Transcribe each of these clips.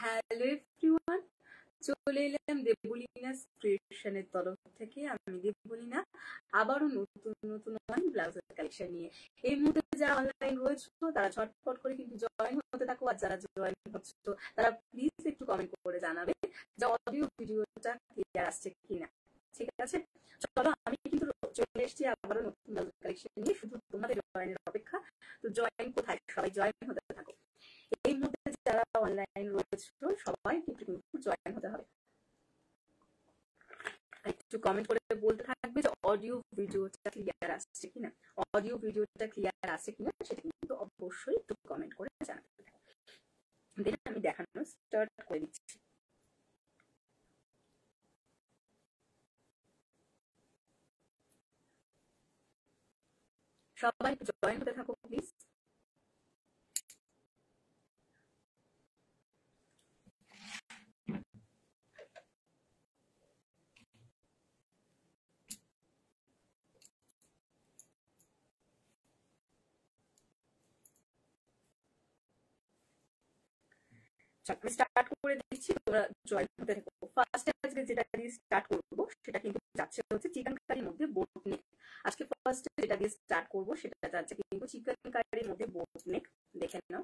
Hello everyone, চলে এলাম দেবলিনাস ক্রিয়েশনের তরফ থেকে। আমি দেবলিনা আবারও নতুন নতুন অনেক ব্লাউজের কালেকশন নিয়ে। এই মুহূর্তে যারা অনলাইন রয়েছে তারা ঝটপট করে কিন্তু জয়েন হতে থাকো, আর যারা জয়েন হচ্ছে তারা প্লিজ একটু কমেন্ট করে জানাবে যে অডিও ভিডিওটা ক্লিয়ার আসছে কিনা। ঠিক আছে, চলো আমি কিন্তু চলে এসেছি আবারও নতুন ব্লাউজের কালেকশন নিয়ে, শুধু তোমাদের জয়েনের অপেক্ষা। তো জয়েন কোথায়? সবাই জয়েন হতে থাকো। এই মুহূর্তে যারা অনলাইন রয়েছে সবাই কিন্তু জয়েন হতে হবে। একটু কমেন্ট করে বলতে থাকবে যে অডিও ভিডিওটা ক্লিয়ার আসছে কিনা, অডিও ভিডিওটা ক্লিয়ার আসছে কিনা সেটা কিন্তু অবশ্যই একটু কমেন্ট করে জানাতে হবে। দেন আমি দেখানো স্টার্ট করে দিচ্ছি। সবাই একটু জয়েন হতে থাকো প্লিজ। স্টার্ট করে দিচ্ছি, তোমরা জয়েন হতে থাকো। ফার্স্টে আজকে যেটা দিয়ে স্টার্ট করব সেটা কিন্তু যাচ্ছে হচ্ছে চিকেন কারির মধ্যে বোট নেক। আজকে ফার্স্টে যেটা দিয়ে স্টার্ট করব সেটা যাচ্ছে কিন্তু চিকেন কারির মধ্যে বোট নেক। দেখে নাও,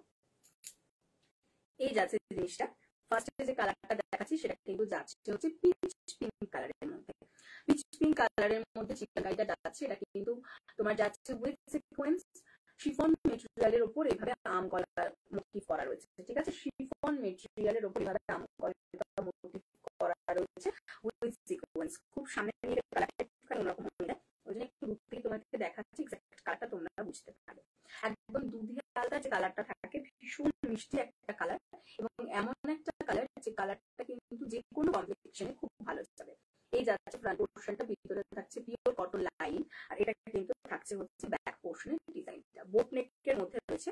এই যাচ্ছে জিনিসটা। ফার্স্টে যে কালারটা দেখাচ্ছি সেটা কিন্তু যাচ্ছে হচ্ছে পিচ পিঙ্ক কালারের মধ্যে। পিচ পিঙ্ক কালারের মধ্যে চিকেন কারিটা যাচ্ছে, এটা কিন্তু তোমার যাচ্ছে উইথ সিকোয়েন্স শিফন মেটেরিয়ালের উপর এইভাবে আম কলা মোটিভ করা রয়েছে। ঠিক আছে, শিফন মেটেরিয়ালের উপর এইভাবে আম কলা মোটিভ করা রয়েছে উইথ সিকোয়েন্স। খুব সামনে নিয়ে কালারটা একটু অন্যরকম হয়ে যায়, ওই জন্য একটু দূর থেকে তোমাদেরকে দেখাচ্ছি, এক্সাক্ট কালারটা তোমরা বুঝতে পারবে। একদম দুধিয়া আলাদা যে কালারটা থাকে, ভীষণ মিষ্টি একটা কালার, এবং এমন একটা কালার যে কালারটা কিন্তু যে কোনো কম্বিনেশনে খুব ভালো যাবে। এই যাচ্ছে ফ্রন্ট পোর্শনটা, ভিতরে থাকছে পিওর কটন লাইন, আর এটা কিন্তু থাকছে হচ্ছে ব্যাক পোর্শনের ডিজাইনটা। বোট নেকের মধ্যে রয়েছে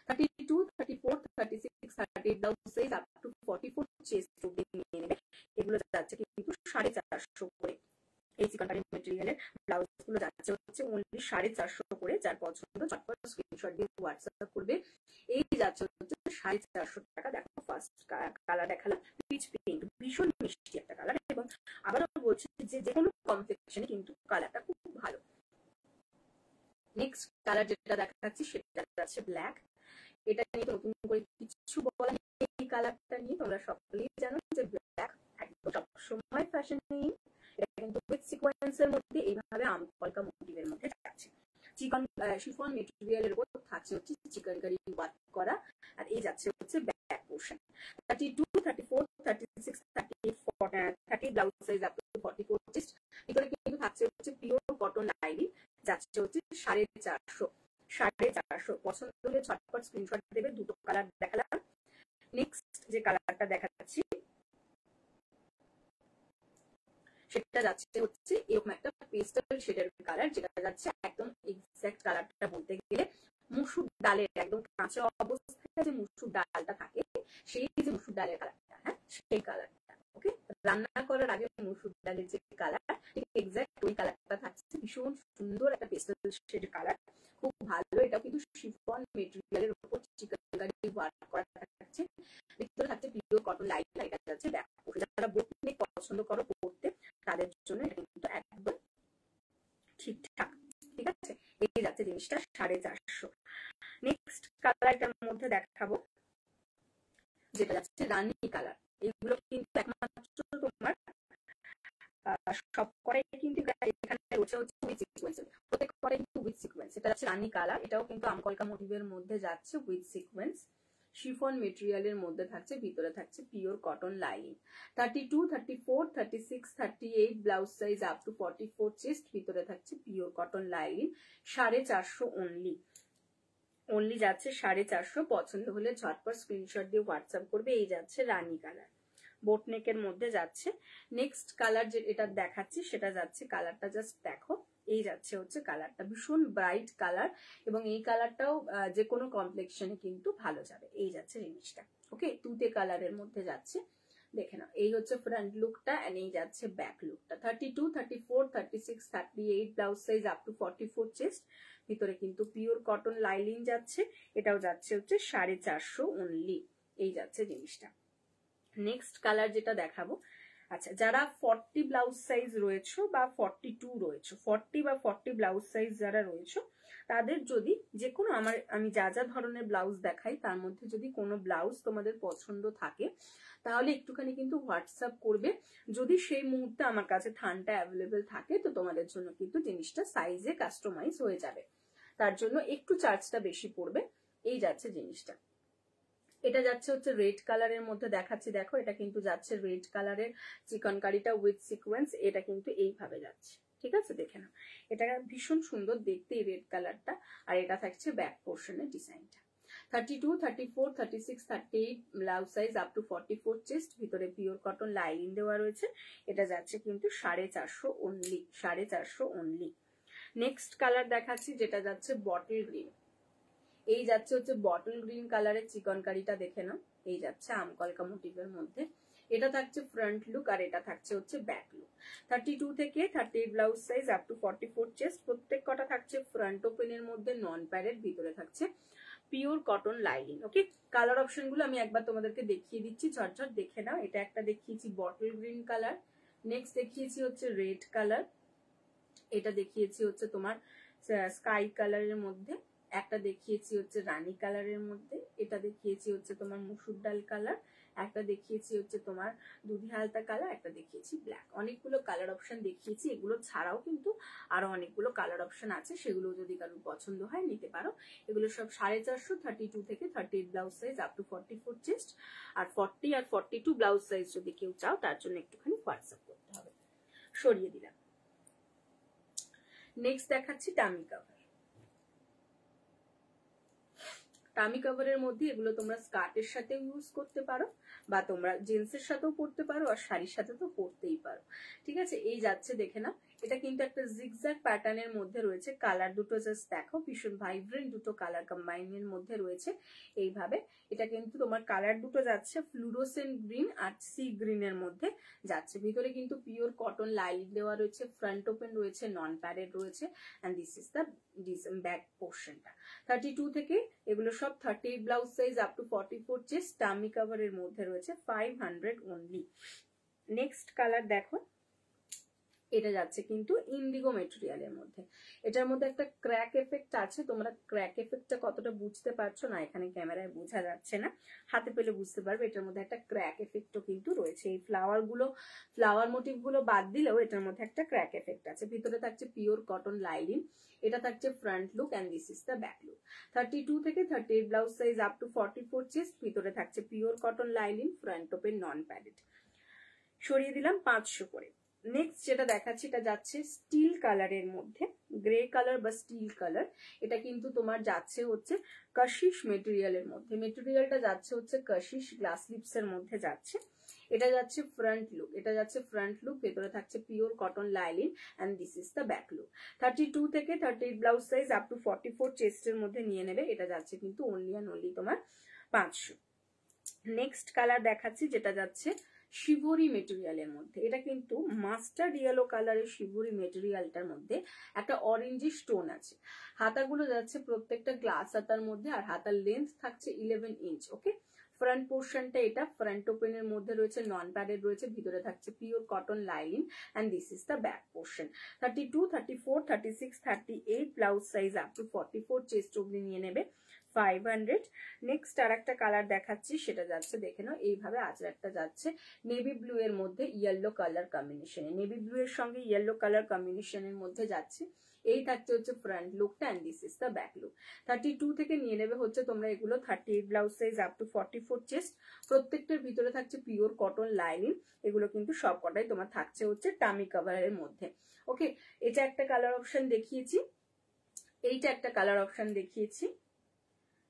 32, 34, 36, 38 blouse size up to 44 chest অবধি নিয়ে নেবে। এগুলো যাচ্ছে কিন্তু 450 করে। এই চিকন কারি মেটেরিয়ালের ব্লাউজ গুলো যাচ্ছে হচ্ছে অনলি 450 করে। যার পছন্দ চটপট স্ক্রিনশট দিয়ে হোয়াটসঅ্যাপ করবে। এই যাচ্ছে হচ্ছে 450 টাকা। দেখো ফার্স্ট কালার দেখালাম পিচ পিঙ্ক, ভীষণ মিষ্টি একটা কালার, এবং আবারও বলছি যে কোনো কমপ্লেক্সনে কিন্তু কালারটা খুব ভালো। নেক্সট কালার যেটা দেখাচ্ছি সেটা যাচ্ছে ব্ল্যাক। এটা নিয়ে নতুন করে কিছু বলা নেই, এই কালারটা নিয়ে তোমরা সকলেই জানো যে ব্ল্যাক একদম সবসময় ফ্যাশন নেই। এটা কিন্তু উইথ সিকোয়েন্সের মধ্যে এইভাবে আম কলকা মোটিভের মধ্যে যাচ্ছে। চিকন শিফন মেটেরিয়ালের উপর থাকছে হচ্ছে চিকন কারি ওয়ার্ক করা, আর এই যাচ্ছে হচ্ছে back portion 32, 34, 36, 38, 30 blouse size up to 44 chest. ভিতরে কিন্তু থাকছে হচ্ছে পিওর কটন লাইনিং, যাচ্ছে হচ্ছে 450। 450 পছন্দ হলে ঝটপট স্ক্রিনশট দেবে। দুটো কালার দেখালাম। নেক্সট যে কালারটা দেখাচ্ছি সেটা যাচ্ছে হচ্ছে এরকম একটা পেস্টাল শেডের কালার, যেটা যাচ্ছে একদম এক্সাক্ট কালারটা বলতে গেলে মুসুর ডালের একদম কাঁচা অবস্থায় যে মুসুর ডালটা থাকে, সেই যে মুসুর ডালের কালারটা, হ্যাঁ সেই কালারটা। ওকে, রান্না করার আগে মুসুর ডালের যে কালার, ঠিক এক্সাক্ট ওই কালারটা থাকছে। ভীষণ সুন্দর একটা পেস্টাল শেডের কালার, খুব ভালো। এটা কিন্তু শিফন মেটেরিয়ালের উপর চিকন কারি ওয়ার্ক করা থাকছে। ভিতরে থাকছে পিওর কটন লাইন। এটা যাচ্ছে ব্যাক পোর্শন। যারা বোট নেক পছন্দ করো পড়তে, তাদের জন্য এটা কিন্তু একদম ঠিকঠাক। ঠিক আছে, এই যাচ্ছে জিনিসটা 450। নেক্সট কালারটার মধ্যে দেখাবো যেটা যাচ্ছে রানী কালার। এগুলো কিন্তু একমাত্র তোমার সব করাই কিন্তু এখানে রয়েছে হচ্ছে উইথ সিকোয়েন্স, প্রত্যেক করাই কিন্তু উইথ সিকোয়েন্স। এটা যাচ্ছে রানী কালার, এটাও কিন্তু আমকলকা মোটিভের মধ্যে যাচ্ছে উইথ সিকোয়েন্স। শিফন মেটেরিয়ালের মধ্যে থাকছে, ভিতরে থাকছে pure cotton lining. 32, 34, 36, 38 blouse size up to 44 chest. ভিতরে থাকছে পিওর কটন লাইনিং। 450 অনলি যাচ্ছে 450। পছন্দ হলে ঝটপট স্ক্রিনশট দিয়ে হোয়াটসঅ্যাপ করবে। এই যাচ্ছে রানী কালার, বোট নেকের মধ্যে যাচ্ছে। নেক্সট কালার যে এটা দেখাচ্ছি সেটা যাচ্ছে, কালারটা জাস্ট দেখো, এই যাচ্ছে হচ্ছে কালারটা ভীষণ ব্রাইট কালার, এবং এই কালারটাও যে কোনো কমপ্লেক্সনে কিন্তু ভালো যাবে। এই যাচ্ছে জিনিসটা। ওকে, তুতে কালারের মধ্যে যাচ্ছে, দেখে নাও। এই হচ্ছে ফ্রন্ট লুকটা, এন্ড এই যাচ্ছে ব্যাক লুকটা। 32, 34, 36, 38 blouse size up to 44 chest. ভিতরে কিন্তু পিওর কটন লাইনিং যাচ্ছে। এটাও যাচ্ছে হচ্ছে 450 অনলি। এই যাচ্ছে জিনিসটা। নেক্সট কালার যেটা দেখাবো, আচ্ছা যারা 40 ব্লাউজ সাইজ রয়েছে বা 42 রয়েছে, 40 বা 40 ব্লাউজ সাইজ যারা রয়েছে, তাদের যদি যে কোনো আমি যা যা ধরনের ব্লাউজ দেখাই তার মধ্যে যদি কোনো ব্লাউজ তোমাদের পছন্দ থাকে তাহলে একটুখানি কিন্তু হোয়াটসঅ্যাপ করবে। যদি সেই মুহূর্তে আমার কাছে থানটা অ্যাভেলেবেল থাকে তো তোমাদের জন্য কিন্তু জিনিসটা সাইজে কাস্টমাইজ হয়ে যাবে, তার জন্য একটু চার্জটা বেশি পড়বে। এই যাচ্ছে জিনিসটা, এটা যাচ্ছে হচ্ছে রেড কালারের মধ্যে দেখাচ্ছি, দেখো এটা কিন্তু যাচ্ছে রেড কালারের চিকনকারিটা উইথ সিকোয়েন্স, এটা কিন্তু এইভাবে যাচ্ছে, ঠিক আছে দেখে নাও। এটা ভীষণ সুন্দর দেখতে এই রেড কালারটা, আর এটা থাকছে ব্যাক পোর্শনের ডিজাইনটা। 32, 34, 36, 38 blouse size up to 44 chest, ভিতরে পিওর কটন লাইনিং দেওয়া রয়েছে। এটা যাচ্ছে কিন্তু 450 অনলি, 450 অনলি। নেক্সট কালার দেখাচ্ছি যেটা যাচ্ছে বটল গ্রিন, এই যাচ্ছে হচ্ছে বটল গ্রিন কালারের চিকনকারিটা দেখে নাও, এই যাচ্ছে আমকলকা মোটিভের মধ্যে। এটা থাকছে ফ্রন্ট লুক আর এটা থাকছে হচ্ছে ব্যাক লুক। 32 থেকে 38 blouse size up to 44 chest, প্রত্যেক কটা থাকছে ফ্রন্ট ওপেনের মধ্যে নন প্যাডেড, ভিতরে থাকছে পিওর কটন লাইনিং। ওকে, কালার অপশন গুলো আমি একবার তোমাদেরকে দেখিয়ে দিচ্ছি, ঝটঝট দেখে নাও। এটা একটা দেখিয়েছি বটল গ্রিন কালার, নেক্সট দেখিয়েছি হচ্ছে রেড কালার, এটা দেখিয়েছি হচ্ছে তোমার স্কাই কালারের মধ্যে, একটা দেখিয়েছি হচ্ছে রানী কালারের মধ্যে, এটা দেখিয়েছি হচ্ছে তোমার মুসুর ডাল কালার, একটা দেখিয়েছি হচ্ছে তোমার দুধি হালতা কালার, একটা দেখিয়েছি ব্ল্যাক। অনেকগুলো কালার অপশন দেখিয়েছি, এগুলো ছাড়াও কিন্তু আরো অনেকগুলো কালার অপশন আছে, সেগুলো যদি কারোর পছন্দ হয় নিতে পারো। এগুলো সব 450, 32 থেকে 38 blouse size up to 44 chest, আর 40 আর 42 ব্লাউজ সাইজ যদি কেউ চাও তার জন্য একটুখানি হোয়াটসঅ্যাপ করতে হবে। সরিয়ে দিলাম। নেক্সট দেখাচ্ছি টামি কাভার। টামি কাভারের মধ্যে এগুলো তোমরা স্কার্টের সাথে ইউজ করতে পারো, বা তোমরা জিন্সের সাথেও পরতে পারো, আর শাড়ির সাথে তো পরতেই পারো, ঠিক আছে। এই যাচ্ছে দেখে নাও, এটা কিন্তু একটা জিগজ্যাগ প্যাটার্নের মধ্যে রয়েছে, কালার দুটো জাস্ট দেখো, ভীষণ ভাইব্রেন্ট দুটো কালার কম্বাইনের মধ্যে রয়েছে এইভাবে। এটা কিন্তু তোমার কালার দুটো যাচ্ছে ফ্লুরোসেন্ট গ্রিন আর সি গ্রিনের মধ্যে যাচ্ছে, ভিতরে কিন্তু পিওর কটন লাইনিং দেওয়া রয়েছে, ফ্রন্ট ওপেন রয়েছে, নন প্যাডেড রয়েছে, and this is the back পোর্শনটা। 32 থেকে এগুলো সব 38 blouse size up to 44 chest, tummy কাভারের মধ্যে রয়েছে 500 অনলি। নেক্সট কালার দেখো, এটা যাচ্ছে কিন্তু ইন্ডিগো মেটেরিয়ালের মধ্যে, এটার মধ্যে একটা ক্র্যাক এফেক্ট আছে, তোমরা ক্র্যাক এফেক্টটা কতটা বুঝতে পারছো না এখানে ক্যামেরায় বোঝা যাচ্ছে না, হাতে পেলে বুঝতে পারবে। এটার মধ্যে একটা ক্র্যাক এফেক্টও কিন্তু রয়েছে, এই ফ্লাওয়ার মোটিভ গুলো বাদ দিলেও এটার মধ্যে একটা ক্র্যাক এফেক্ট আছে। ভিতরে থাকছে পিওর কটন লাইনিং, এটা থাকছে front look and this is the back look. 32 থেকে 38 blouse size up to 44 chest, ভিতরে থাকছে pure cotton lining, front open, non padded. সরিয়ে দিলাম 500 করে। নেক্সট যেটা দেখাচ্ছি এটা যাচ্ছে স্টিল কালারের মধ্যে, গ্রে কালার বা স্টিল কালার, এটা কিন্তু তোমার যাচ্ছে হচ্ছে কাশিশ মেটেরিয়ালের মধ্যে, মেটেরিয়ালটা যাচ্ছে হচ্ছে কাশিশ গ্লাস লিপস এর মধ্যে যাচ্ছে। এটা যাচ্ছে ফ্রন্ট লুক, এটা যাচ্ছে ফ্রন্ট লুক, ভেতরে থাকছে pure cotton lining and this is the back look. 32 থেকে 38 ব্লাউজ সাইজ আপ টু 44 চেস্টের মধ্যে নিয়ে নেবে, এটা যাচ্ছে কিন্তু অনলি অ্যান্ড অনলি তোমার 500। নেক্সট কালার দেখাচ্ছি যেটা যাচ্ছে শিবরি মেটেরিয়ালের মধ্যে, এটা কিন্তু মাস্টার্ড ইয়েলো কালারের শিবরি মেটেরিয়ালটার মধ্যে একটা অরেঞ্জি স্টোন আছে, হাতাগুলো যাচ্ছে প্রত্যেকটা গ্লাস হাতার মধ্যে, আর হাতার লেন্থ থাকছে 11 ইঞ্চ। ওকে, ফ্রন্ট পোর্শনটা এটা ফ্রন্ট ওপেনের মধ্যে রয়েছে, নন প্যাডেড রয়েছে, ভিতরে থাকছে pure cotton lining and this is the back portion. 32, 34, 36, 38 blouse size up to 44 chest অবধি নিয়ে নেবে 500। নেক্সট আর একটা কালার দেখাচ্ছি, সেটা যাচ্ছে দেখে নাও এইভাবে, আঁচড়াটা যাচ্ছে নেভি ব্লু এর মধ্যে ইয়েলো কালার কম্বিনেশনে, নেভি ব্লু এর সঙ্গে ইয়েলো কালার কম্বিনেশনের মধ্যে যাচ্ছে। এই থাকছে হচ্ছে ফ্রন্ট লুকটা and this is the back look. 32 থেকে নিয়ে নেবে হচ্ছে তোমরা এগুলো 38 blouse size up to 44 chest, প্রত্যেকটার ভিতরে থাকছে পিওর কটন লাইনিং, এগুলো কিন্তু সব কটাই তোমার থাকছে হচ্ছে টামি কাভারের মধ্যে। ওকে, এটা একটা কালার অপশন দেখিয়েছি, এইটা একটা কালার অপশন দেখিয়েছি,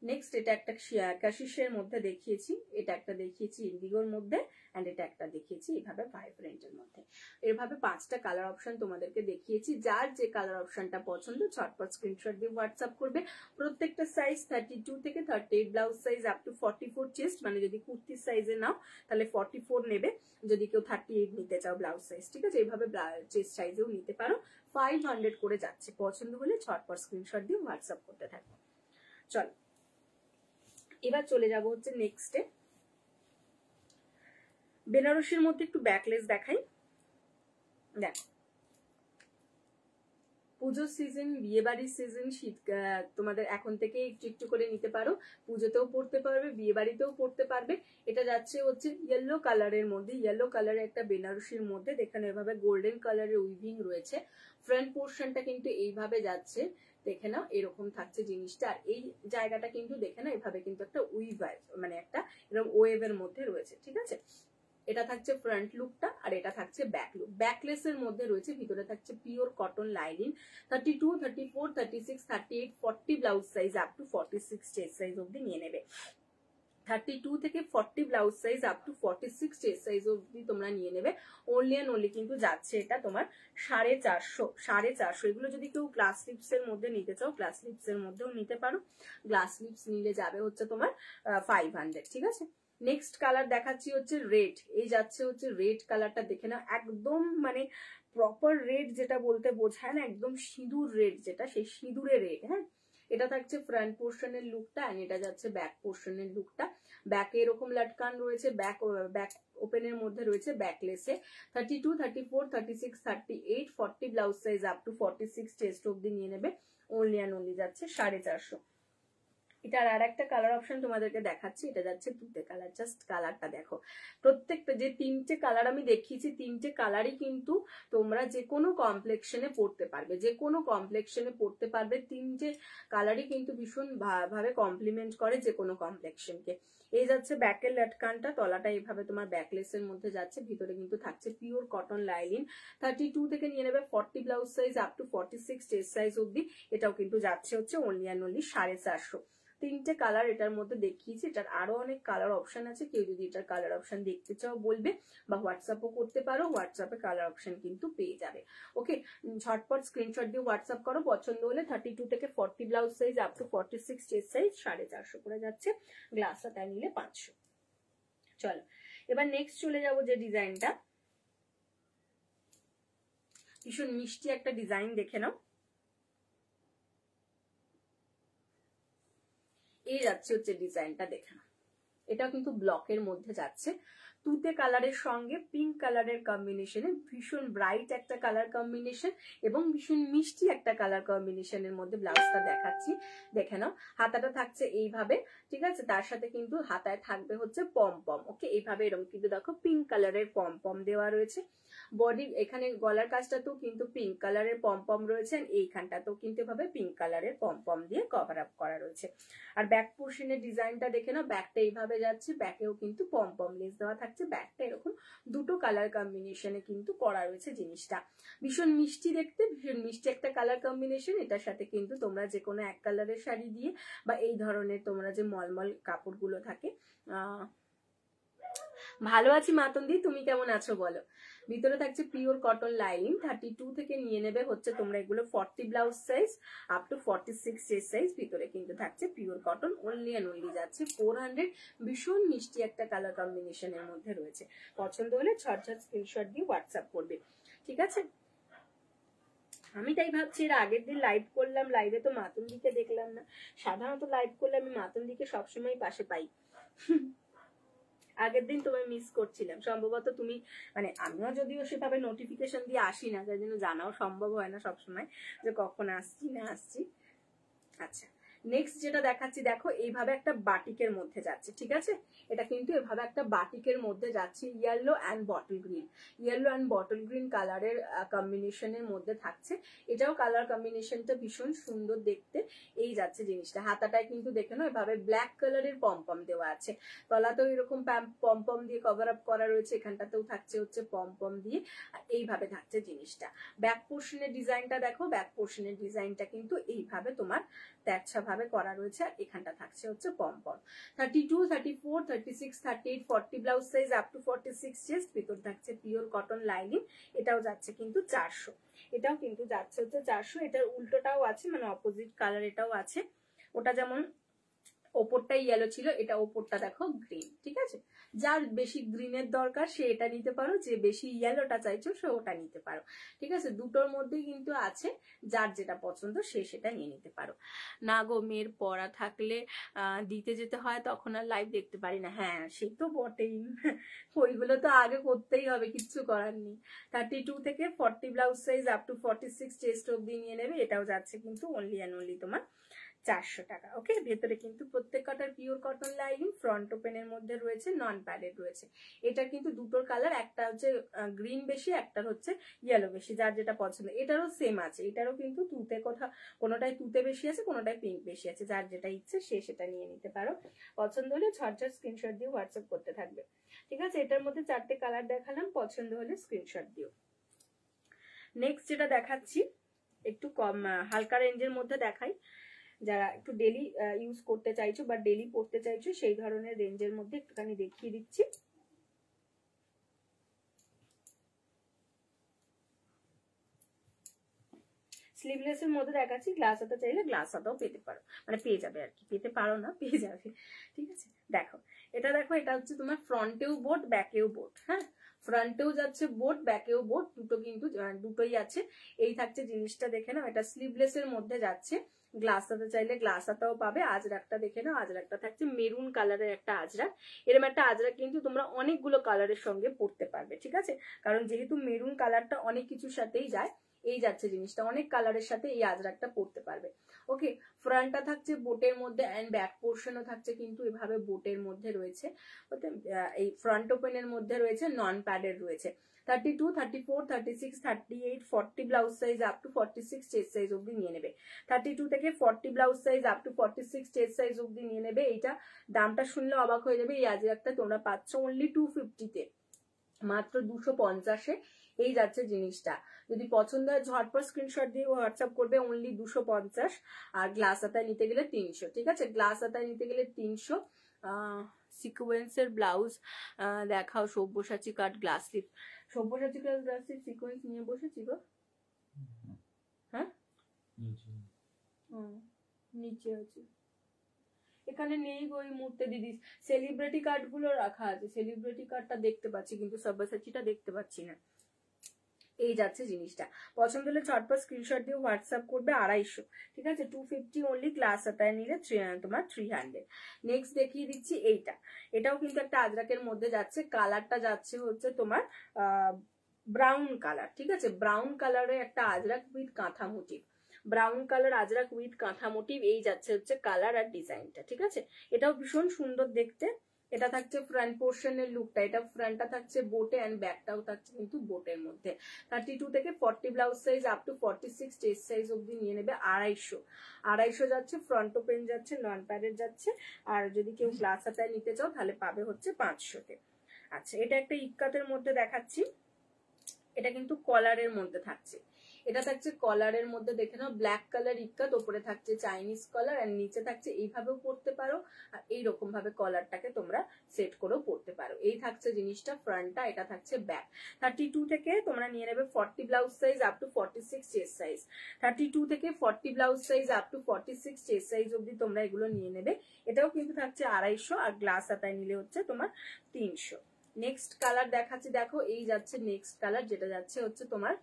নেক্সট এটা একটা কাশিশের মধ্যে দেখিয়েছি, এটা একটা দেখিয়েছি ইন্ডিগোর মধ্যে, এন্ড এটা একটা দেখিয়েছি এইভাবে ভাইব্রেন্টের মধ্যে। এভাবে 5টা কালার অপশন তোমাদেরকে দেখিয়েছি, যার যে কালার অপশনটা পছন্দ ঝটপট স্ক্রিনশট দিয়ে হোয়াটসঅ্যাপ করবে। প্রত্যেকটা সাইজ 32 থেকে 38 blouse size up to 44 chest, মানে যদি কুর্তির সাইজে নাও তাহলে 44 নেবে, যদি কেউ 38 নিতে চাও ব্লাউজ সাইজ, ঠিক আছে, এইভাবে চেস্ট সাইজেও নিতে পারো। 500 করে যাচ্ছে, পছন্দ হলে ঝটপট স্ক্রিনশট দিয়ে হোয়াটসঅ্যাপ করতে থাকো। চলো এবার চলে যাব হচ্ছে নেক্সটে। বেনারসির মধ্যে একটু ব্যাকলেস দেখাই, দেখ পুজোর সিজন, বিয়ে বাড়ির সিজন, শীত তোমাদের এখন থেকে একটু একটু করে নিতে পারো, পুজোতেও পড়তে পারবে, বিয়ে বাড়িতেও পড়তে পারবে। এটা যাচ্ছে হচ্ছে ইয়েলো কালারের মধ্যে, ইয়েলো কালারের একটা বেনারসির মধ্যে, দেখেন এভাবে গোল্ডেন কালারের উইভিং রয়েছে। ফ্রন্ট পোর্শনটা কিন্তু এইভাবে যাচ্ছে, দেখে নাও এরকম থাকছে জিনিসটা। আর এই জায়গাটা কিন্তু দেখে নাও এভাবে কিন্তু একটা উইভ মানে একটা এরকম ওয়েভের মধ্যে রয়েছে, ঠিক আছে। এটা থাকছে ফ্রন্ট লুকটা, আর এটা থাকছে ব্যাক লুক। ব্যাকলেসের মধ্যে রয়েছে, ভিতরে থাকছে pure cotton lining. 32, 34, 36, 38, 40 blouse size up two 46 chest size অব্দি নিয়ে নেবে। 32 থেকে 40 blouse size up two 46 chest size অব্দি তোমরা নিয়ে নেবে। অনলি অ্যান্ড অনলি কিন্তু যাচ্ছে এটা তোমার 450। এগুলো যদি কেউ গ্লাস লিপস এর মধ্যে নিতে চাও, গ্লাস লিপস এর মধ্যেও নিতে পারো। গ্লাস লিপস নিলে যাবে হচ্ছে তোমার 500, ঠিক আছে। নেক্সট কালার দেখাচ্ছি হচ্ছে রেড। এই যাচ্ছে হচ্ছে রেড কালারটা, দেখে নাও একদম মানে প্রপার রেড যেটা বলতে বোঝায় না, একদম সিঁদুর রেড যেটা, সেই সিঁদুরে রেড। হ্যাঁ, এটা থাকছে ফ্রন্ট পোর্শনের লুকটা, আর এটা যাচ্ছে ব্যাক পোর্শনের লুকটা। ব্যাকে এরকম লাটকান রয়েছে, ব্যাক ওপেনের মধ্যে রয়েছে ব্যাকলেসে। 32, 34, 36, 38, 40 blouse size up two 46 chest অব্দি নিয়ে নেবে। অনলি অ্যান্ড অনলি যাচ্ছে 450। এটার আর একটা কালার অপশন তোমাদেরকে দেখাচ্ছি, এটা যাচ্ছে তুতে কালার। জাস্ট কালারটা দেখো, প্রত্যেকটা যে তিনটে কালার আমি দেখিয়েছি, তিনটে কালারই কিন্তু তোমরা যে কোনো কমপ্লেক্সনে পড়তে পারবে, যে কোনো কমপ্লেক্সনে পড়তে পারবে। তিনটে কালারই কিন্তু ভীষণ ভাবে কমপ্লিমেন্ট করে যে কোনো কমপ্লেক্সনকে। এই যাচ্ছে ব্যাকের লাটকানটা, তলাটা এইভাবে তোমার ব্যাকলেসের মধ্যে যাচ্ছে, ভিতরে কিন্তু থাকছে পিওর কটন লাইনিং। 32 থেকে নিয়ে নেবে 40 blouse size up two 46 chest size অব্দি। এটাও কিন্তু যাচ্ছে হচ্ছে অনলি অ্যান্ড অনলি 450। তিনটে কালার এটার মধ্যে দেখিয়েছি, এটার আরো অনেক কালার অপশন আছে। কেউ যদি এটার কালার অপশন দেখতে চাও বলবে, বা হোয়াটসঅ্যাপও করতে পারো, হোয়াটসঅ্যাপে কালার অপশন কিন্তু পেয়ে যাবে। ওকে, ঝটপট স্ক্রিনশট দিয়ে হোয়াটসঅ্যাপ করো। পছন্দ হলে 32 থেকে 40 blouse size up two 46 chest size 450 করে যাচ্ছে। গ্লাস তাই নিলে 500। চলো এবার নেক্সট চলে যাবো যে ডিজাইনটা, ভীষণ মিষ্টি একটা ডিজাইন, দেখে নাও। এই যাচ্ছে হচ্ছে ডিজাইনটা, দেখে নাও। এটা কিন্তু ব্লকের মধ্যে যাচ্ছে, তুতে কালারের সঙ্গে পিঙ্ক কালারের কম্বিনেশনে, ভীষণ ব্রাইট একটা কালার কম্বিনেশন এবং ভীষণ মিষ্টি একটা কালার কম্বিনেশনের মধ্যে ব্লাউজটা দেখাচ্ছি, দেখে নাও। হাতাটা থাকছে এইভাবে, ঠিক আছে, তার সাথে কিন্তু হাতায় থাকবে হচ্ছে পম পম। ওকে, এইভাবে এরকম কিন্তু দেখো পিঙ্ক কালারের পম পম দেওয়া রয়েছে। বডি এখানে গলার কাজটাতেও কিন্তু পিঙ্ক কালারের পম পম রয়েছে, এইখানটাতেও কিন্তু এভাবে পিঙ্ক কালারের পম পম দিয়ে কভার আপ করা রয়েছে। আর ব্যাক পোর্শনের ডিজাইনটা দেখে নাও, ব্যাকটা এইভাবে যাচ্ছে, ব্যাকেও কিন্তু পম পম লেস দেওয়া থাকছে। ব্যাকটা এরকম দুটো কালার কম্বিনেশনে কিন্তু করা রয়েছে জিনিসটা। ভীষণ মিষ্টি দেখতে, ভীষণ মিষ্টি একটা কালার কম্বিনেশন। এটার সাথে কিন্তু তোমরা যে কোনো এক কালারের শাড়ি দিয়ে, বা এই ধরনের তোমরা যে মলমল কাপড়গুলো থাকে। ভালো আছি মাতন্দি, তুমি কেমন আছো বলো। ভিতরে থাকছে পিওর কটন লাইনিং। 32 থেকে নিয়ে নেবে হচ্ছে তোমরা এগুলো 40 blouse size up two 46 chest size. ভিতরে কিন্তু থাকছে pure cotton. Only and only যাচ্ছে 400। ভীষণ মিষ্টি একটা কালার কম্বিনেশনের মধ্যে রয়েছে। পছন্দ হলে ঝটঝট স্ক্রিনশট দিয়ে হোয়াটসঅ্যাপ করবে, ঠিক আছে। আমি তাই ভাবছি এর আগের দিন লাইভ করলাম, লাইভে তো মাতন্দিকে দেখলাম না। সাধারণত লাইভ করলে আমি মাতন্দিকে সবসময় পাশে পাই। আগের দিন তোমায় মিস করছিলাম, সম্ভবত তুমি মানে আমিও যদিও সেভাবে নোটিফিকেশন দিয়ে আসি না, যার জন্য জানাও সম্ভব হয় না সবসময় যে কখন আসছি না আসছি। আচ্ছা, নেক্সট যেটা দেখাচ্ছি, দেখো এইভাবে একটা বাটিকের মধ্যে যাচ্ছে, ঠিক আছে। এটা কিন্তু এভাবে একটা বাটিকের মধ্যে যাচ্ছে, yellow and bottle green, yellow and bottle green কালারের কম্বিনেশনের মধ্যে থাকছে। এটাও কালার কম্বিনেশনটা ভীষণ সুন্দর দেখতে। এই যাচ্ছে জিনিসটা, হাতাটায় কিন্তু দেখে নাও এভাবে ব্ল্যাক কালারের পমপম দেওয়া আছে, তলাতেও এরকম পমপম দিয়ে কভার আপ করা রয়েছে, এখানটাতেও থাকছে হচ্ছে পমপম দিয়ে। আর এইভাবে থাকছে জিনিসটা। ব্যাক পোর্শনের ডিজাইনটা দেখো, ব্যাক পোর্শনের ডিজাইনটা কিন্তু এইভাবে তোমার তেরছা ভাবে করা রয়েছে, আর এখানটা থাকছে হচ্ছে pompom. 32, 34, 36, 38, 40 blouse size up two 46 chest. ভিতর থাকছে পিওর কটন লাইনিং। এটাও যাচ্ছে কিন্তু 400। এটাও কিন্তু যাচ্ছে হচ্ছে 400। এটার উল্টোটাও আছে, মানে অপোজিট কালার এটাও আছে। ওটা যেমন ওপরটাই ইয়েলো ছিল, এটা ওপরটা দেখো গ্রিন। ঠিক আছে, যার বেশি গ্রিনের দরকার সে এটা নিতে পারো, যে বেশি ইয়েলোটা চাইছো সে ওটা নিতে পারো। ঠিক আছে, দুটোর মধ্যেই কিন্তু আছে, যার যেটা পছন্দ সে সেটা নিয়ে নিতে পারো। না গো, মেয়ের পড়া থাকলে দিতে যেতে হয়, তখন আর লাইভ দেখতে পারি না। হ্যাঁ সে তো বটেই, ওইগুলো তো আগে করতেই হবে, কিচ্ছু করার নেই। 32 থেকে 40 blouse size up two 46 chest অব্দি নিয়ে নেবে। এটাও যাচ্ছে কিন্তু অনলি অ্যান্ড অনলি তোমার 400 টাকা। ওকে, ভেতরে কিন্তু প্রত্যেক কটার পিওর কটন লাইনিং, ফ্রন্ট ওপেনের মধ্যে রয়েছে, নন প্যাডেড রয়েছে। এটা কিন্তু দুটোর কালার, একটা হচ্ছে গ্রিন বেশি, একটা হচ্ছে ইয়েলো বেশি, যার যেটা পছন্দ। এটারও সেম আছে, এটারও কিন্তু তুতে কোনোটায় তুতে বেশি আছে, কোনোটায় পিঙ্ক বেশি আছে, যার যেটা ইচ্ছে সে সেটা নিয়ে নিতে পারো। পছন্দ হলে ঝটঝট স্ক্রিনশট দিয়ে হোয়াটসঅ্যাপ করতে থাকবে। ঠিক আছে, এটার মধ্যে 4টে কালার দেখালাম, পছন্দ হলে স্ক্রিনশট দিও। নেক্সট যেটা দেখাচ্ছি একটু কম হালকা রেঞ্জের মধ্যে দেখাই, যারা একটু ডেলি ইউজ করতে চাইছো বা ডেলি পড়তে চাইছো সেই ধরনের রেঞ্জের মধ্যে একটুখানি দেখিয়ে দিচ্ছি। স্লিভলেসের মধ্যে দেখাচ্ছি, গ্লাস হাতা চাইলে গ্লাস হাতাও পেতে পারো, মানে পেয়ে যাবে আর কি, পেতে পারো না, পেয়ে যাবে। ঠিক আছে, দেখো এটা, দেখো এটা হচ্ছে তোমার ফ্রন্টেও বোট ব্যাকেও বোট। হ্যাঁ, ফ্রন্টেও যাচ্ছে বোট, ব্যাকেও বোট, দুটো কিন্তু দুটোই আছে। এই থাকছে জিনিসটা, দেখে নাও, এটা স্লিভলেসের মধ্যে যাচ্ছে। গ্লাস হাতা চাইলে গ্লাস হাতাও পাবে। আজরাকটা দেখে নাও, আজরাকটা থাকছে মেরুন কালারের একটা আজরাক। এরকম একটা আজরাক কিন্তু তোমরা অনেকগুলো কালারের সঙ্গে পরতে পারবে। ঠিক আছে, কারণ যেহেতু মেরুন কালারটা অনেক কিছুর সাথেই যায়, এই যাচ্ছে জিনিসটা, অনেক কালারের সাথে এই আজরাকটা পরতে পারবে। ওকে, ফ্রন্টটা থাকছে বোটের মধ্যে অ্যান্ড ব্যাক পোর্শনও থাকছে কিন্তু এভাবে বোটের মধ্যে রয়েছে। এই ফ্রন্ট ওপেনের মধ্যে রয়েছে, নন প্যাডেড রয়েছে। 32, 34, 36, 38, 40 blouse size up two 46 chest size অব্দি নিয়ে নেবে। 32 থেকে 40 blouse size up two 46 chest size অব্দি নিয়ে নেবে। এইটা দামটা শুনলে অবাক হয়ে যাবে, এই আজরাকটা তোমরা পাচ্ছ অনলি 250-তে, মাত্র 250-এ এই যাচ্ছে জিনিসটা। যদি পছন্দ হয় ঝটপট স্ক্রিনশট দিয়ে হোয়াটসঅ্যাপ করবে, অনলি 250। আর গ্লাস হাতায় নিতে গেলে 300। ঠিক আছে, গ্লাস হাতায় নিতে গেলে 300। সিকোয়েন্সের ব্লাউজ দেখাও, Sabyasachi cut glass slip. Sabyasachi cut glass slip sequence নিয়ে বসেছি গো। হ্যাঁ, নিচে আছে, এখানে নেই গো এই মুহূর্তে দিদি। সেলিব্রিটি কার্ড গুলো রাখা আছে, সেলিব্রিটি কার্ডটা দেখতে পাচ্ছি কিন্তু সব্যসাচীটা দেখতে পাচ্ছি না। এই যাচ্ছে জিনিসটা, পছন্দ হলে ঝটপট স্ক্রিনশট দিয়ে হোয়াটসঅ্যাপ করবে। 250। ঠিক আছে, 250 অনলি, ক্লাস হাতায় নিলে তোমার 300। নেক্সট দেখিয়ে দিচ্ছি এইটা, এটাও কিন্তু একটা আজরাকের মধ্যে যাচ্ছে। কালারটা যাচ্ছে হচ্ছে তোমার ব্রাউন কালার। ঠিক আছে, ব্রাউন কালারের একটা Ajrak with kantha motif, brown colour Ajrak with kantha motif, এই যাচ্ছে হচ্ছে কালার আর ডিজাইনটা। ঠিক আছে, এটাও ভীষণ সুন্দর দেখতে। এটা থাকছে ফ্রন্ট পোর্শনের লুকটা, এটা ফ্রন্টটা থাকছে বোটে এন্ড ব্যাকটাও থাকছে কিন্তু বোটের মধ্যে। 32 থেকে 40 blouse size up two 46 chest size অব্দি নিয়ে নেবে। 250 যাচ্ছে, ফ্রন্ট ওপেন যাচ্ছে, নন প্যাডেড যাচ্ছে। আর যদি কেউ গ্লাস হাতায় নিতে চাও তাহলে পাবে হচ্ছে 500-তে। আচ্ছা, এটা একটা ইক্কাতের মধ্যে দেখাচ্ছি, এটা কিন্তু কলারের মধ্যে থাকছে। এটা থাকছে কলারের মধ্যে, দেখে নাও, ব্ল্যাক কালার ইক্কাত, ওপরে থাকছে চাইনিজ কলার আর নিচে থাকছে, এইভাবেও পরতে পারো আর এইরকম ভাবে কলারটাকে তোমরা সেট করেও পরতে পারো। এই থাকছে জিনিসটা ফ্রন্টটা, এটা থাকছে ব্যাক। 32 থেকে তোমরা নিয়ে নেবে 40 blouse size up two 46 chest size. 32 থেকে 40 blouse size up two 46 chest size অব্দি তোমরা এগুলো নিয়ে নেবে। এটাও কিন্তু থাকছে 250 আর গ্লাস হাতায় নিলে হচ্ছে তোমার 300। নেক্সট কালার দেখাচ্ছি, দেখো এই যাচ্ছে নেক্সট কালার, যেটা যাচ্ছে হচ্ছে তোমার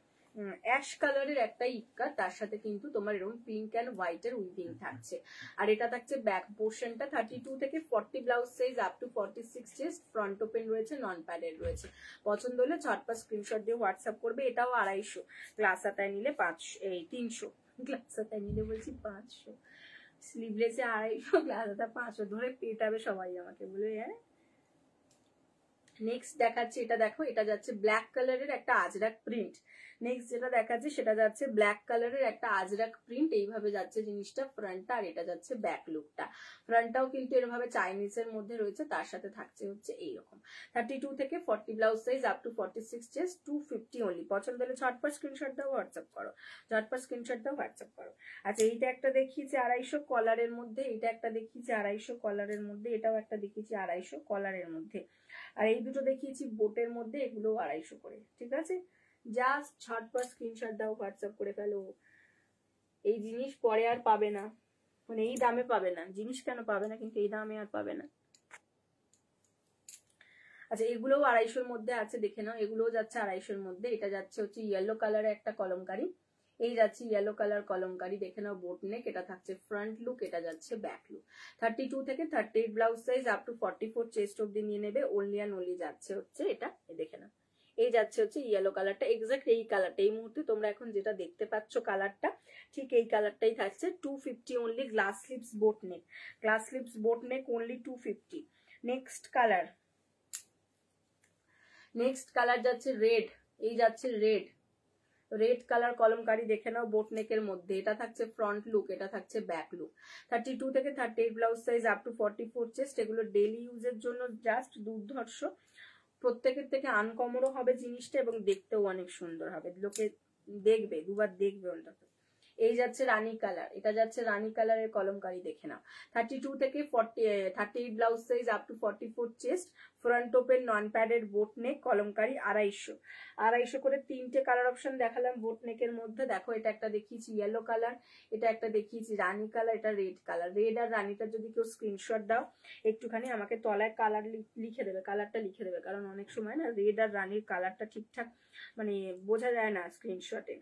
অ্যাশ কালারের একটা ইক্কা, তার সাথে কিন্তু তোমার এরকম পিঙ্ক অ্যান্ড হোয়াইট এর উইভিং থাকছে। আর এটা থাকছে ব্যাক পোর্শনটা। 32 থেকে 40 blouse size up two 46 chest, front open রয়েছে, নন প্যাডেড রয়েছে। পছন্দ হলে ঝটপট স্ক্রিনশট দিয়ে হোয়াটসঅ্যাপ করবে। এটাও 250, গ্লাস হাতায় নিলে 300, গ্লাস হাতায় নিলে বলছি 500, স্লিভলেসে 250, গ্লাস হাতা 500, ধরে পেটাবে সবাই আমাকে বলে। হ্যাঁ, নেক্সট দেখাচ্ছি, এটা দেখো, এটা যাচ্ছে ব্ল্যাক কালারের একটা আজরাক প্রিন্ট। নেক্সট যেটা দেখাচ্ছি সেটা যাচ্ছে ব্ল্যাক কালারের একটা আজরাক প্রিন্ট, এইভাবে যাচ্ছে জিনিসটা ফ্রন্টটা, আর এটা যাচ্ছে ব্যাক লুকটা। ফ্রন্টটাও কিন্তু এরভাবে চাইনিজের মধ্যে রয়েছে, তার সাথে থাকছে হচ্ছে এইরকম। 32 থেকে 40 blouse size up two 46 chest, 250 only. পছন্দ হলে ঝটপট স্ক্রিনশট দাও, হোয়াটসঅ্যাপ করো, ঝটপট স্ক্রিনশট দাও, হোয়াটসঅ্যাপ করো। আচ্ছা, এইটা একটা দেখিয়েছি 250 কলারের মধ্যে, এটা একটা দেখিয়েছি 250 কলারের মধ্যে, এটাও একটা দেখিয়েছি 250 কলারের মধ্যে। আর এই দুটো দেখিয়েছি বোটের মধ্যে, এগুলো 250 করে। ঠিক আছে, জাস্ট ঝটপট স্ক্রিনশট দাও, হোয়াটসঅ্যাপ করে ফেলো। এই জিনিস পরে আর পাবে না, মানে এই দামে পাবে না, জিনিস কেন পাবে না, কিন্তু এই দামে আর পাবে না। আচ্ছা এগুলোও 250-র মধ্যে আছে, দেখে নাও, এগুলোও যাচ্ছে 250-র মধ্যে। এটা যাচ্ছে হচ্ছে ইয়েলো কালারের একটা কলমকারি, এই যাচ্ছে ইয়েলো কালার কলমকারি, দেখে নাও বোট নেক, এটা থাকছে ফ্রন্ট লুক, এটা যাচ্ছে ব্যাক লুক। 32 থেকে 38 blouse size up to 44 chest অব্দি নিয়ে নেবে। ওনলি অ্যান্ড ওনলি যাচ্ছে হচ্ছে এটা, দেখে নাও, এই যাচ্ছে হচ্ছে ইয়েলো কালারটা, এক্সাক্ট এই কালারটা, এই মুহূর্তে তোমরা এখন যেটা দেখতে পাচ্ছ কালারটা, ঠিক এই কালারটাই থাকছে। 250 only, glass sleeves boat neck, glass sleeves boat neck only 250। Next colour, next colour যাচ্ছে রেড, এই যাচ্ছে রেড, রেড কালার কলমকারি, দেখে নাও বোট নেকের মধ্যে, এটা থাকছে ফ্রন্ট লুক, এটা থাকছে ব্যাক লুক। 32 থেকে 38 blouse size up to 44 chest. এগুলো ডেইলি ইউজের জন্য জাস্ট দুর্ধর্ষ, প্রত্যেকের থেকে আনকমনও হবে জিনিসটা এবং দেখতেও অনেক সুন্দর হবে, লোকে দেখবে, দুবার দেখবে অন্তত। এই যাচ্ছে রানী কালার, এটা যাচ্ছে রানী কালারের কলমকারি, দেখে নাও। 32 থেকে 38 blouse size up to 44 chest, front open non padded boat neck kalamkari, 250 করে 3টে কালার অপশন দেখালাম বোট নেকের মধ্যে। দেখো এটা একটা দেখিয়েছি ইয়েলো কালার, এটা একটা দেখিয়েছি রানী কালার, এটা রেড কালার। রেড আর রানীটা যদি কেউ স্ক্রিনশট দাও একটুখানি আমাকে তলায় কালার লিখে দেবে, কালারটা লিখে দেবে, কারণ অনেক সময় না রেড আর রানীর কালারটা ঠিকঠাক মানে বোঝা যায় না স্ক্রিনশটে।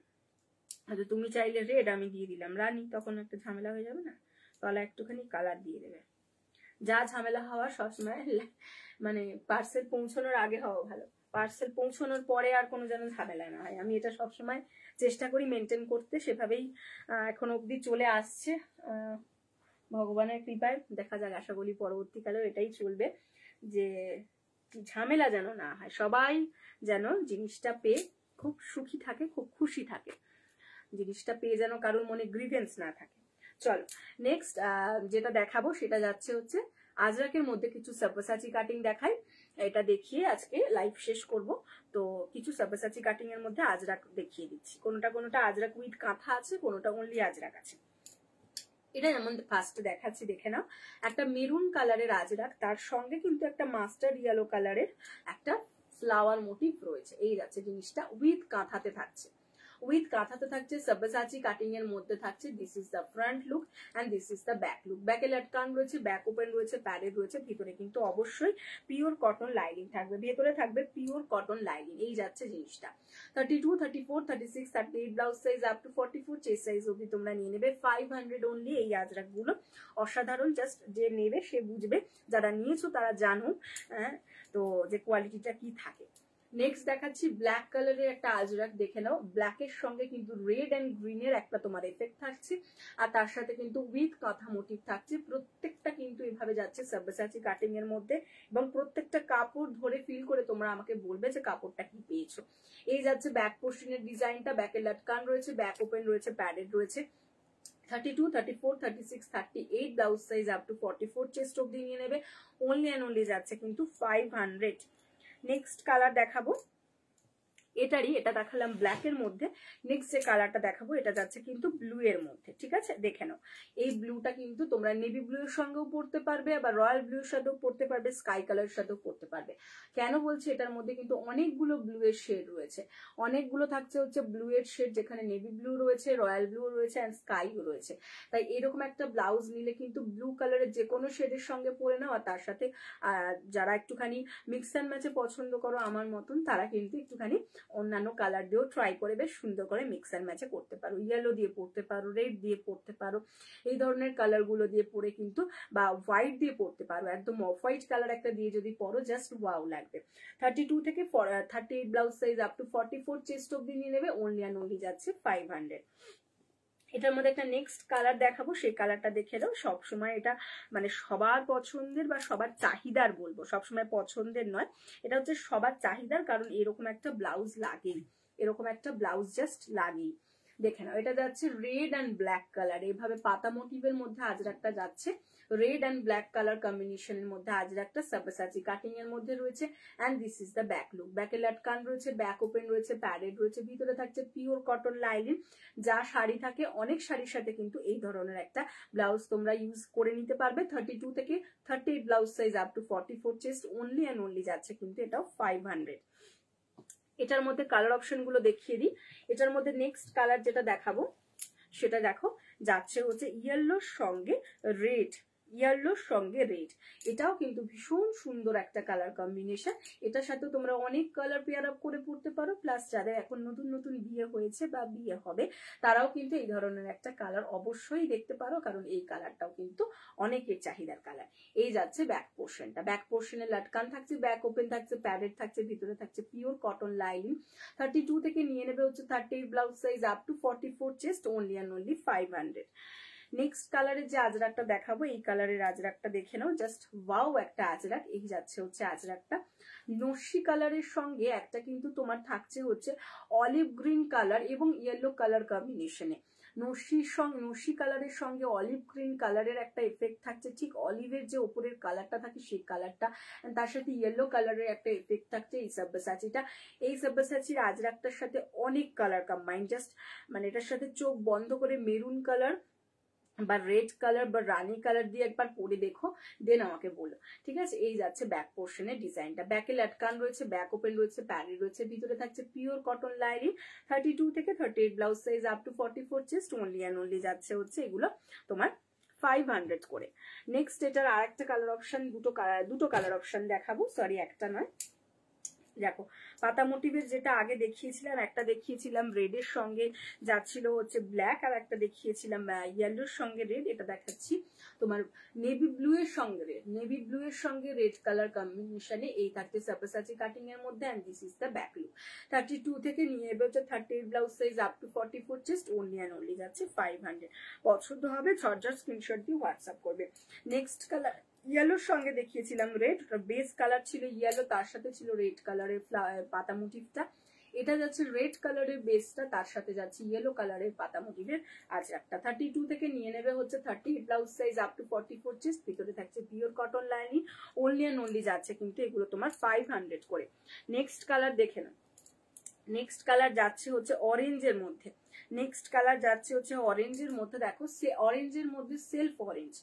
আচ্ছা তুমি চাইলে রেড, আমি দিয়ে দিলাম রানী, তখন একটা ঝামেলা হয়ে যাবে না, তলা একটুখানি কালার দিয়ে দেবে। যা ঝামেলা হওয়া সবসময় মানে পার্সেল পৌঁছানোর আগে হওয়া ভালো, পার্সেল পৌঁছানোর পরে আর কোনো যেন ঝামেলা না হয়, আমি এটা সবসময় চেষ্টা করি মেনটেন করতে, সেভাবেই এখন অবধি চলে আসছে ভগবানের কৃপায়। দেখা যাক, আশা করি পরবর্তীকালেও এটাই চলবে, যে ঝামেলা যেন না হয়, সবাই যেন জিনিসটা পেয়ে খুব সুখী থাকে, খুব খুশি থাকে, জিনিসটা পেয়ে যেন কারোর মনে গ্রিভেন্স না থাকে। চলো নেক্সট যেটা দেখাবো সেটা যাচ্ছে হচ্ছে আজরাকের মধ্যে কিছু সাব্বাসাচি কাটিং দেখাই, এটা দেখিয়ে আজকে লাইভ শেষ করব। তো কিছু সাব্বাসাচি কাটিং এর মধ্যে আজরাক দেখিয়ে দিচ্ছি, কোনোটা আজরাক উইথ কাঁথা আছে, কোনোটা অনলি আজরাক আছে। এটা যেমন ফার্স্টে দেখাচ্ছি, দেখে নাও, একটা মেরুন কালারের আজরাক, তার সঙ্গে কিন্তু একটা মাস্টার ইয়েলো কালারের একটা ফ্লাওয়ার মোটিভ রয়েছে, এই যাচ্ছে জিনিসটা উইথ কাঁথাতে থাকছে, উইথ কাঁথাতে থাকছে, সাব্বাসাচি কাটিং এর মধ্যে থাকছে। This is the front look and this is the back look. ব্যাকে লাটকান রয়েছে, ব্যাক ওপেন রয়েছে, প্যাডেড রয়েছে, ভিতরে কিন্তু অবশ্যই পিওর কটন লাইনিং থাকবে, ভেতরে থাকবে পিওর কটন লাইনিং, এই যাচ্ছে জিনিসটা। 32, 34, 36, 38 blouse size up to 44 chest size অবধি তোমরা নিয়ে নেবে। 500 অনলি এই আজরাক গুলো, অসাধারণ, জাস্ট যে নেবে সে বুঝবে, যারা নিয়েছো তারা জানো তো যে কোয়ালিটিটা কি থাকে। নেক্সট দেখাচ্ছি ব্ল্যাক কালারের একটা আজরাক, দেখে নাও, ব্ল্যাকের সঙ্গে কিন্তু রেড এন্ড গ্রিনের একটা তোমার এফেক্ট থাকছে, আর তার সাথে কিন্তু উইথ কাঁথা মোটিভ থাকছে। প্রত্যেকটা কিন্তু এভাবে যাচ্ছে সাব্বাসাচি কাটিং এর মধ্যে, এবং প্রত্যেকটা কাপড় ধরে ফিল করে তোমরা আমাকে বলবে যে কাপড়টা কি পেয়েছো। এই যাচ্ছে ব্যাক পোর্শনের ডিজাইনটা, ব্যাকে লাটকান রয়েছে, ব্যাক ওপেন রয়েছে, প্যাডেড রয়েছে। 32, 34, 36, 38 blouse size up to 44 chest অব্দি নিয়ে নেবে। অনলি অ্যান্ড অনলি যাচ্ছে কিন্তু 500। নেক্সট কালার দেখাবো, এটারই, এটা দেখালাম ব্ল্যাক এর মধ্যে, নেক্সট যে কালারটা দেখাবো এটা যাচ্ছে কিন্তু ব্লু এর মধ্যে, ঠিক আছে, দেখে নাও। এই ব্লুটা কিন্তু তোমরা নেভি ব্লু এর সঙ্গেও পড়তে পারবে, আবার রয়্যাল ব্লু এর সাথেও পড়তে পারবে, স্কাই কালারের সাথেও পড়তে পারবে। কেন বলছি, এটার মধ্যে কিন্তু অনেকগুলো ব্লু এর শেড রয়েছে, অনেকগুলো থাকছে হচ্ছে ব্লু এর শেড, যেখানে নেভি ব্লু রয়েছে, রয়্যাল ব্লু রয়েছে এন্ড স্কাইও রয়েছে। তাই এরকম একটা ব্লাউজ নিলে কিন্তু ব্লু কালারের যে কোনো শেডের সঙ্গে পরে নাও, আর তার সাথে যারা একটুখানি মিক্স অ্যান্ড ম্যাচে পছন্দ করো আমার মতন, তারা কিন্তু একটুখানি অন্যান্য কালার দিয়েও ট্রাই করে বেশ সুন্দর করে মিক্স অ্যান্ড ম্যাচে করতে পারো, ইয়েলো দিয়ে পড়তে পারো, রেড দিয়ে পড়তে পারো, এই ধরনের কালার গুলো দিয়ে পরে কিন্তু, বা হোয়াইট দিয়ে পড়তে পারো, একদম অফ হোয়াইট কালার একটা দিয়ে যদি পরো জাস্ট ওয়াও লাগবে। 32 থেকে 38 blouse size up to 44 chest অব্দি নিয়ে নেবে। অনলি অ্যান্ড অনলি যাচ্ছে 500। এটার মধ্যে একটা নেক্সট কালার দেখাবো, সেই কালারটা দেখে দাও। সবসময় এটা মানে সবার পছন্দের বা সবার চাহিদার বলবো, সবসময় পছন্দের নয়, এটা হচ্ছে সবার চাহিদার, কারণ এরকম একটা ব্লাউজ লাগেই, এরকম একটা ব্লাউজ জাস্ট লাগেই। দেখে নাও, এটা যাচ্ছে রেড অ্যান্ড ব্ল্যাক কালার, এইভাবে পাতা মোটিভের মধ্যে আজরাকটা যাচ্ছে, রেড অ্যান্ড ব্ল্যাক কালার কম্বিনেশনের মধ্যে আজরাকটা সাব্বাসাচি কাটিং এর মধ্যে রয়েছে। And this is the back look, ব্যাকে লাটকান রয়েছে, ব্যাক ওপেন রয়েছে, প্যাডেড রয়েছে, ভিতরে থাকছে পিওর কটন লাইনিং। যা শাড়ি থাকে, অনেক শাড়ির সাথে কিন্তু এই ধরনের একটা ব্লাউজ তোমরা ইউজ করে নিতে পারবে। 32 থেকে 38 blouse size up to 44 chest, only and only যাচ্ছে কিন্তু এটাও 500। এটার মধ্যে কালার অপশন গুলো দেখিয়ে দিই। এটার মধ্যে নেক্সট কালার যেটা দেখাবো সেটা দেখো, যাচ্ছে হচ্ছে ইয়েলোর সঙ্গে রেড, ইয়েলোর সঙ্গে রেড। এটাও কিন্তু ভীষণ সুন্দর একটা কালার কম্বিনেশন। এটার সাথে তোমরা অনেক কালার পেয়ার আপ করে পড়তে পারো, প্লাস যাদের এখন নতুন নতুন বিয়ে হয়েছে বা বিয়ে হবে তারাও কিন্তু এই ধরনের একটা কালার অবশ্যই দেখতে পারো, কারণ এই কালারটাও কিন্তু অনেকের চাহিদার কালার। এই যাচ্ছে ব্যাক পোর্শনটা, ব্যাক পোর্শনে লাটকান থাকছে, ব্যাক ওপেন থাকছে, প্যাডেড থাকছে, ভিতরে থাকছে পিওর কটন লাইনিং। 32 থেকে নিয়ে নেবে হচ্ছে 38 blouse size up to 44 chest, only and only 500। Next কালারের যে আজরাকটা দেখাবো, এই কালারের আজরাকটা দেখে নাও, জাস্ট ওয়াও একটা আজরাক। এই যাচ্ছে হচ্ছে আজরাকটা নস্যি কালারের সঙ্গে একটা কিন্তু তোমার থাকছে হচ্ছে অলিভ গ্রিন কালার এবং ইয়েলো কালার কম্বিনেশনে। নস্যি কালারের সঙ্গে অলিভ গ্রিন কালারের একটা এফেক্ট থাকছে, ঠিক অলিভের যে ওপরের কালারটা থাকে সেই কালারটা, তার সাথে ইয়েলো কালারের একটা এফেক্ট থাকছে। এই সাব্বাসাচিটা, এই সাব্বাসাচির আজরাকটার সাথে অনেক কালার কম্বাইন, জাস্ট মানে এটার সাথে চোখ বন্ধ করে মেরুন কালার বা রেড কালার বা রানি কালার দিয়ে একবার পরে দেখো, দেন আমাকে বলো, ঠিক আছে। এই যাচ্ছে ব্যাক পোর্শনের ডিজাইনটা, ব্যাকে লাটকান রয়েছে, ব্যাক ওপেন রয়েছে, প্যাডেড রয়েছে, ভিতরে থাকছে পিওর কটন লাইনিং। 32 থেকে 38 blouse size up to 44 chest, only and only যাচ্ছে হচ্ছে এগুলো তোমার 500 করে। নেক্সট এটার আর একটা কালার অপশন, দুটো কালার অপশন দেখাবো, সরি একটা নয়। দেখো পাতা মোটিভের যেটা আগে দেখিয়েছিলাম, একটা দেখিয়েছিলাম রেডের সঙ্গে যাচ্ছিল হচ্ছে ব্ল্যাক, আর একটা দেখিয়েছিলাম ইয়েলোর সঙ্গে রেড। এটা দেখাচ্ছি তোমার নেভি ব্লু এর সঙ্গে রেড, নেভি ব্লু এর সঙ্গে রেড কালার কম্বিনেশনে। এই থাকছে সাপাসাচি কাটিং এর মধ্যে, and this is the back look. 32 থেকে নিয়ে এবার হচ্ছে 38 blouse size up to 44 chest, only and only যাচ্ছে 500। পছন্দ হবে ঝটঝট স্ক্রিনশট দিয়ে হোয়াটসঅ্যাপ করবে। নেক্সট কালার ইয়েলোর সঙ্গে দেখিয়েছিলাম রেড, বেস কালার ছিল ইয়েলো, তার সাথে ছিল রেড কালারের পাতা মোটিভটা। এটা যাচ্ছে রেড কালারের বেসটা, তার সাথে যাচ্ছে ইয়েলো কালারের পাতা মোটিভের আজরাকটা। 32 থেকে নিয়ে নেবে হচ্ছে 38 blouse size up to 44 chest, ভিতরে থাকছে pure cotton lining, only and only যাচ্ছে কিন্তু এগুলো তোমার 500 করে। নেক্সট কালার দেখে নাও, নেক্সট কালার যাচ্ছে হচ্ছে অরেঞ্জের মধ্যে, নেক্সট কালার যাচ্ছে হচ্ছে অরেঞ্জের মধ্যে। দেখো সে অরেঞ্জের মধ্যে সেলফ অরেঞ্জ,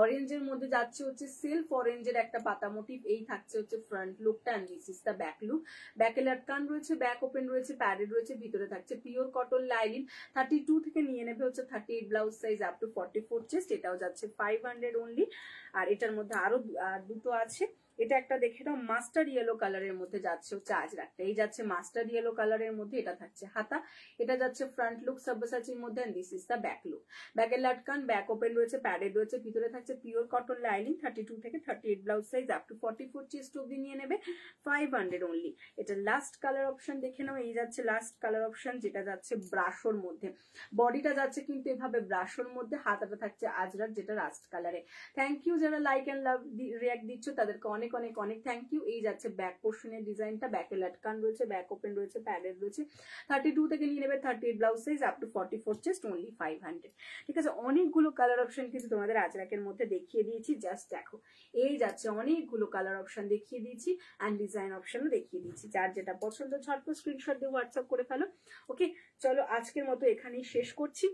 অরেঞ্জের মধ্যে যাচ্ছে হচ্ছে সেলফ অরেঞ্জের একটা পাতা মোটিভ। এই থাকছে হচ্ছে ফ্রন্ট লুকটা, and this is the back look. ব্যাকে লাটকান রয়েছে, ব্যাক ওপেন রয়েছে, প্যাডেড রয়েছে, ভিতরে থাকছে পিওর কটন লাইনিং। 32 থেকে নিয়ে নেবে হচ্ছে 38 blouse size up to 44 chest, এটাও যাচ্ছে 500 অনলি। আর এটার মধ্যে আরো দুটো আছে, এটা একটা দেখে নাও মাস্টার ইয়েলো কালারের মধ্যে যাচ্ছে হচ্ছে আজরাকটা। এই যাচ্ছে মাস্টার ইয়েলো কালারের মধ্যে, এটা থাকছে হাতা, এটা যাচ্ছে ফ্রন্ট লুক সাব্বাসাচির মধ্যে, and this is the back look. ব্যাকের লাটকান, ব্যাক ওপেন রয়েছে, প্যাডেড রয়েছে, ভিতরে থাকছে পিওর কটন লাইনিং। 32 থেকে 38 blouse size up to 44 chest অব্দি নিয়ে নেবে 500 অনলি। এটা লাস্ট কালার অপশন দেখে নাও, এই যাচ্ছে লাস্ট কালার অপশন, যেটা যাচ্ছে ব্রাশোর মধ্যে। বডিটা যাচ্ছে কিন্তু এভাবে ব্রাশোর মধ্যে, হাতাটা থাকছে আজরাক যেটা রাস্ট কালারে। থ্যাংক ইউ যারা লাইক এন্ড লাভ রিয়াক্ট দিচ্ছ, তাদেরকে অনেক অনেক অনেক থ্যাংক ইউ। এই যাচ্ছে ব্যাক পোর্শনের ডিজাইনটা, ব্যাকে লাটকান রয়েছে, ব্যাক ওপেন রয়েছে, প্যাডেড রয়েছে। 32 থেকে নিয়ে নেবে 38 blouse size up to 44 chest, only 500। ঠিক আছে, অনেকগুলো কালার অপশন কিন্তু তোমাদের আজরাকের মধ্যে দেখিয়ে দিয়েছি, জাস্ট দেখো এই যাচ্ছে অনেকগুলো কালার অপশন দেখিয়ে দিয়েছি, অ্যান্ড ডিজাইন অপশনও দেখিয়ে দিয়েছি। যার যেটা পছন্দ ঝটপট স্ক্রিনশট দিয়ে হোয়াটসঅ্যাপ করে ফেলো। ওকে, চলো আজকের মতো এখানেই শেষ করছি।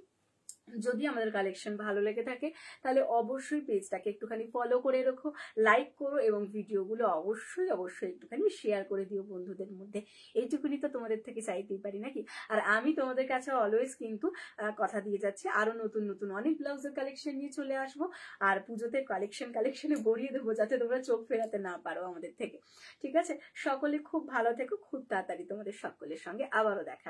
যদি আমাদের কালেকশন ভালো লেগে থাকে তাহলে অবশ্যই পেজটাকে একটুখানি ফলো করে রাখো, লাইক করো, এবং ভিডিওগুলো অবশ্যই অবশ্যই একটুখানি শেয়ার করে দিও বন্ধুদের মধ্যে। এইটুকুনি তো তোমাদের থেকে চাইতেই পারি নাকি। আর আমি তোমাদের কাছে অলওয়েজ কিন্তু কথা দিয়ে যাচ্ছি, আরো নতুন নতুন অনেক ব্লাউজের কালেকশন নিয়ে চলে আসবো, আর পুজোতে কালেকশনে ভরিয়ে দেবো, যাতে তোমরা চোখ ফেরাতে না পারো আমাদের থেকে। ঠিক আছে, সকলে খুব ভালো থেকো, খুব তাড়াতাড়ি তোমাদের সকলের সঙ্গে আবারও দেখা।